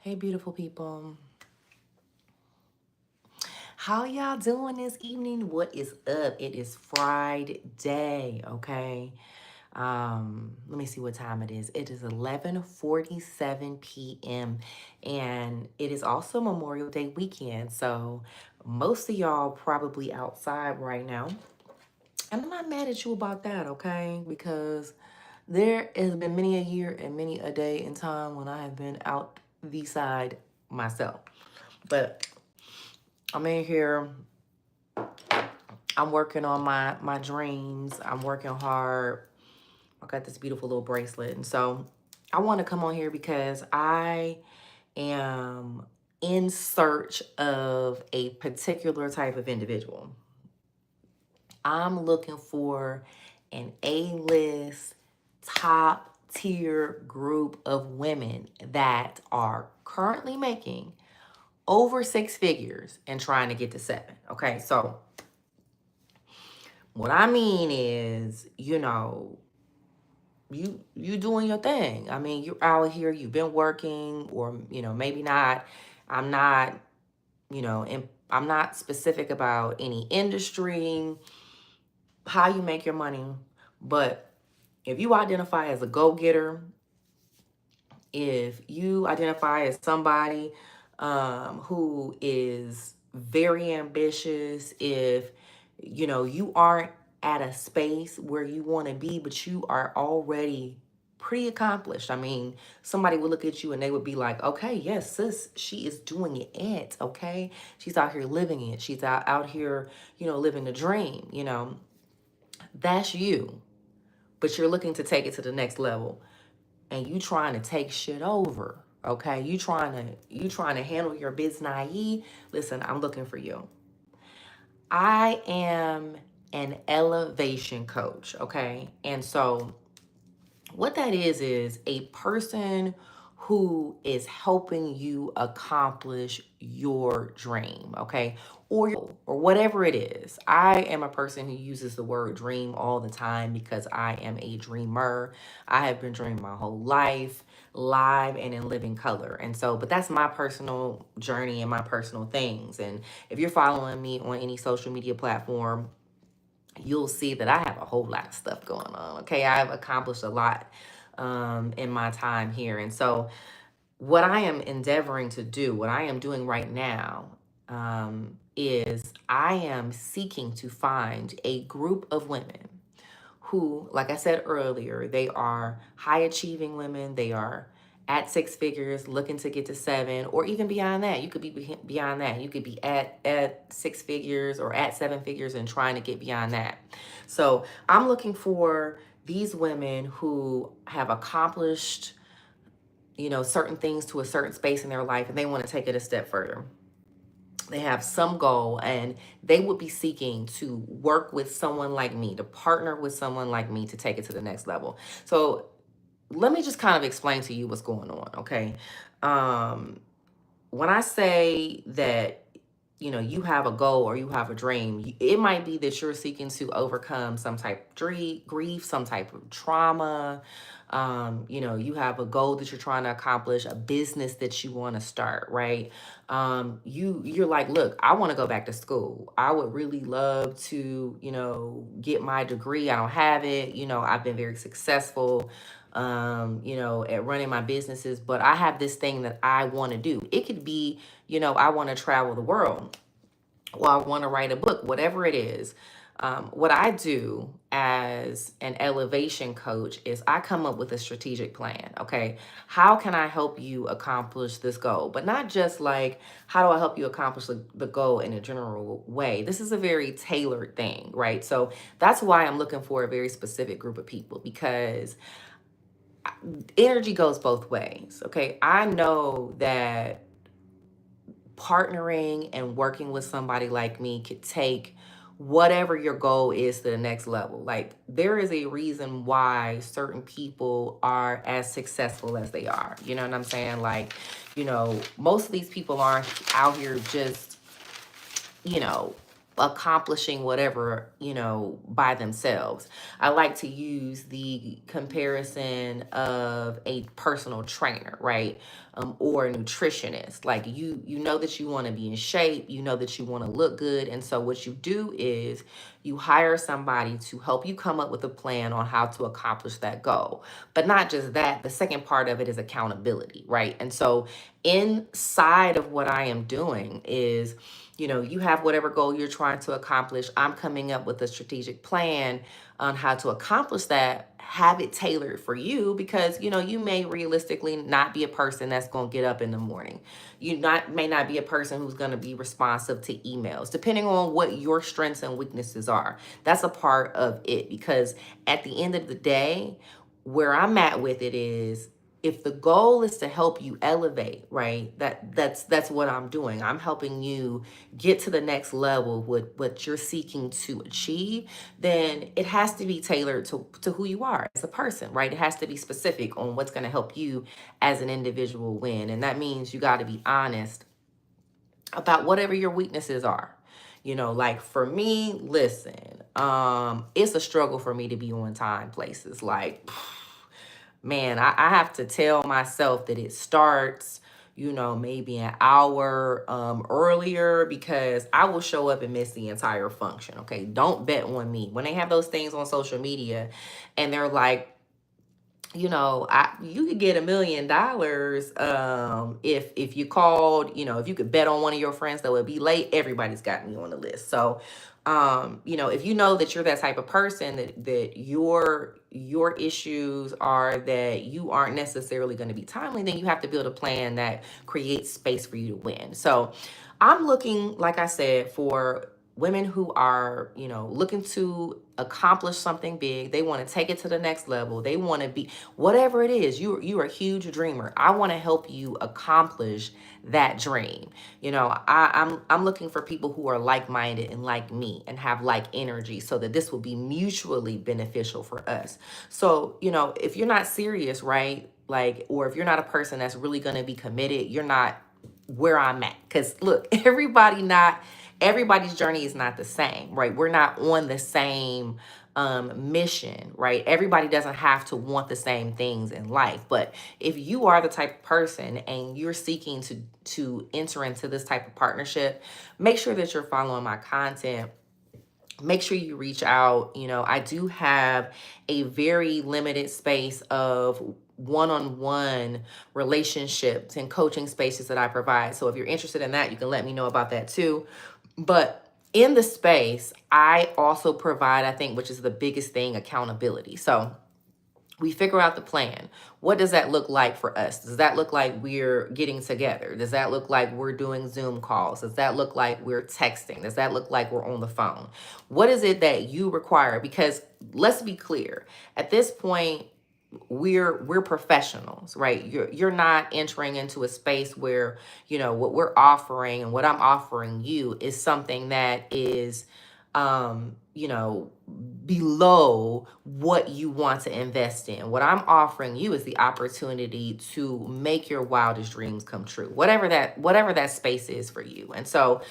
Hey, beautiful people. How y'all doing this evening? What is up? It is Friday, okay? Let me see what time it is. It is 11:47 p.m. and it is also Memorial Day weekend. So most of y'all probably outside right now. And I'm not mad at you about that, okay? Because there has been many a year and many a day and time when I have been out the side myself. But I'm in here. I'm working on my dreams. I'm working hard. I got this beautiful little bracelet. And so I want to come on here because I am in search of a particular type of individual. I'm looking for an A-list, top tier group of women that are currently making over six figures and trying to get to seven. Okay, so what I mean is, you doing your thing. I mean, you're out here, you've been working, or maybe not. I'm not, I'm not specific about any industry, how you make your money, but if you identify as a go-getter, if you identify as somebody who is very ambitious, if you aren't at a space where you want to be, but you are already pretty accomplished. I mean, somebody would look at you and they would be like, okay, yes, sis, she is doing it. Okay. She's out here living it. She's out here, living the dream, that's you, but you're looking to take it to the next level and you trying to take shit over. Okay, you trying to handle your biz naive. Listen, I'm looking for you. I am an elevation coach, okay? And so what that is a person who is helping you accomplish your dream, okay? Or whatever it is. I am a person who uses the word dream all the time because I am a dreamer. I have been dreaming my whole life, live and in living color. And so, but that's my personal journey and my personal things. And if you're following me on any social media platform, you'll see that I have a whole lot of stuff going on. Okay, I've accomplished a lot in my time here. And so, what I am endeavoring to do, what I am doing right now, is I am seeking to find a group of women who, like I said earlier, they are high achieving women. They are at six figures, looking to get to seven, or even beyond that. You could be beyond that. You could be at six figures or at seven figures and trying to get beyond that. So I'm looking for these women who have accomplished, certain things to a certain space in their life, and they want to take it a step further. They have some goal and they would be seeking to work with someone like me, to partner with someone like me to take it to the next level. So let me just kind of explain to you what's going on, okay? Um, when I say that, you have a goal or you have a dream, it might be that you're seeking to overcome some type of grief, some type of trauma. You have a goal that you're trying to accomplish, a business that you want to start, right? You're like, look, I want to go back to school. I would really love to, get my degree. I don't have it. I've been very successful at running my businesses, but I have this thing that I want to do. It could be, I want to travel the world or I want to write a book, whatever it is. What I do as an elevation coach is I come up with a strategic plan. Okay. How can I help you accomplish this goal? But not just like, how do I help you accomplish the goal in a general way? This is a very tailored thing, right? So that's why I'm looking for a very specific group of people, because energy goes both ways. Okay. I know that partnering and working with somebody like me could take whatever your goal is to the next level. Like, there is a reason why certain people are as successful as they are. You know what I'm saying? Like, most of these people aren't out here just, you know, accomplishing whatever, by themselves. I like to use the comparison of a personal trainer, right? or a nutritionist. Like you know that you want to be in shape, you know that you want to look good. And so what you do is you hire somebody to help you come up with a plan on how to accomplish that goal. But not just that, the second part of it is accountability, right? And so inside of what I am doing is, you have whatever goal you're trying to accomplish. I'm coming up with a strategic plan on how to accomplish that, have it tailored for you, because you may realistically not be a person that's going to get up in the morning. You not may not be a person who's going to be responsive to emails, depending on what your strengths and weaknesses are. That's a part of it, because at the end of the day, where I'm at with it is, if the goal is to help you elevate, right? That's what I'm doing. I'm helping you get to the next level with what you're seeking to achieve. Then it has to be tailored to who you are as a person, right? It has to be specific on what's going to help you as an individual win. And that means you got to be honest about whatever your weaknesses are. Like for me, listen, it's a struggle for me to be on time places. Like, man, I have to tell myself that it starts, maybe an hour earlier, because I will show up and miss the entire function. Okay. Don't bet on me. When they have those things on social media and they're like, you could get $1 million if you called, if you could bet on one of your friends that would be late. Everybody's got me on the list. So if you know that you're that type of person, that your issues are that you aren't necessarily going to be timely, then you have to build a plan that creates space for you to win. So I'm looking, like I said, for women who are, looking to accomplish something big. They want to take it to the next level. They want to be whatever it is. You are a huge dreamer. I want to help you accomplish that dream. I'm looking for people who are like-minded and like me and have like energy, so that this will be mutually beneficial for us. So, if you're not serious, right? Like, or if you're not a person that's really going to be committed, you're not where I'm at. Because look, everybody's journey is not the same, right? We're not on the same mission, right? Everybody doesn't have to want the same things in life. But if you are the type of person and you're seeking to enter into this type of partnership, make sure that you're following my content. Make sure you reach out. I do have a very limited space of one-on-one relationships and coaching spaces that I provide. So if you're interested in that, you can let me know about that too. But in the space, I also provide, I think, which is the biggest thing, accountability. So we figure out the plan. What does that look like for us? Does that look like we're getting together? Does that look like we're doing Zoom calls? Does that look like we're texting? Does that look like we're on the phone? What is it that you require? Because let's be clear, at this point, we're professionals, right? You're not entering into a space where, what we're offering and what I'm offering you is something that is below what you want to invest in. What I'm offering you is the opportunity to make your wildest dreams come true, whatever that space is for you. And so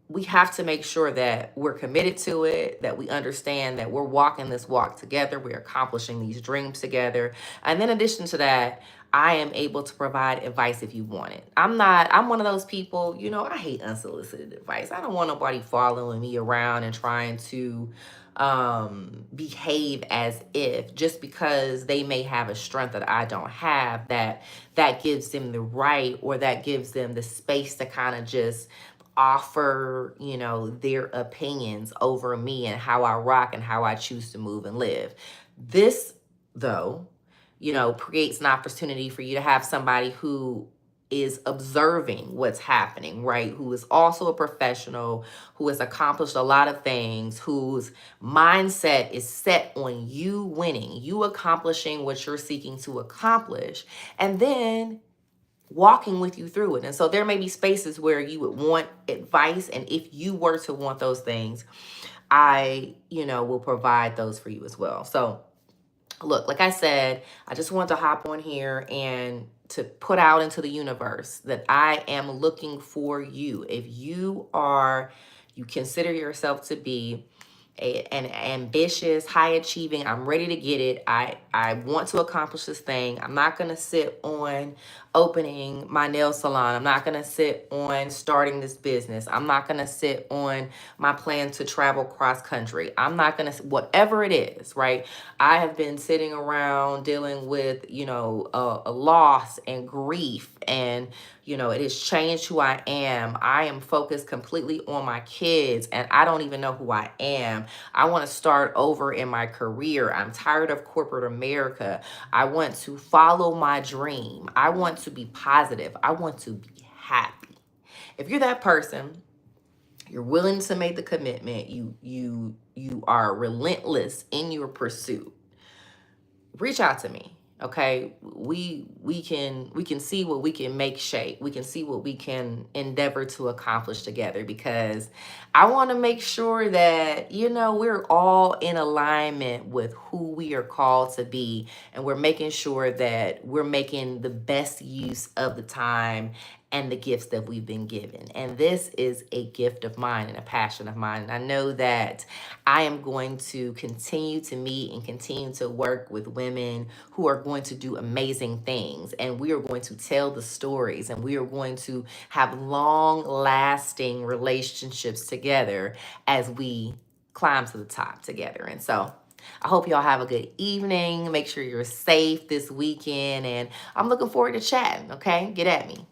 we have to make sure that we're committed to it, that we understand that we're walking this walk together, we're accomplishing these dreams together. And in addition to that, I am able to provide advice if you want it. I'm one of those people, I hate unsolicited advice. I don't want nobody following me around and trying to behave as if, just because they may have a strength that I don't have, that gives them the right, or that gives them the space to kind of just offer, their opinions over me and how I rock and how I choose to move and live. This, though, creates an opportunity for you to have somebody who is observing what's happening, right? Who is also a professional, who has accomplished a lot of things, whose mindset is set on you winning, you accomplishing what you're seeking to accomplish, and then walking with you through it. And so there may be spaces where you would want advice. And if you were to want those things, I, will provide those for you as well. So look, like I said, I just wanted to hop on here and to put out into the universe that I am looking for you. If you consider yourself to be and ambitious, high achieving. I'm ready to get it. I want to accomplish this thing. I'm not going to sit on opening my nail salon. I'm not going to sit on starting this business. I'm not going to sit on my plan to travel cross country. I'm not going to, whatever it is, right? I have been sitting around dealing with, a loss and grief, and it has changed who I am. I am focused completely on my kids, and I don't even know who I am. I want to start over in my career. I'm tired of corporate America. I want to follow my dream. I want to be positive. I want to be happy. If you're that person, you're willing to make the commitment, you are relentless in your pursuit, reach out to me. Okay, we can see what we can make shape. We can see what we can endeavor to accomplish together, because I want to make sure that we're all in alignment with who we are called to be, and we're making sure that we're making the best use of the time and the gifts that we've been given. And this is a gift of mine and a passion of mine. And I know that I am going to continue to meet and continue to work with women who are going to do amazing things. And we are going to tell the stories, and we are going to have long lasting relationships together as we climb to the top together. And so I hope y'all have a good evening. Make sure you're safe this weekend. And I'm looking forward to chatting. Okay, get at me.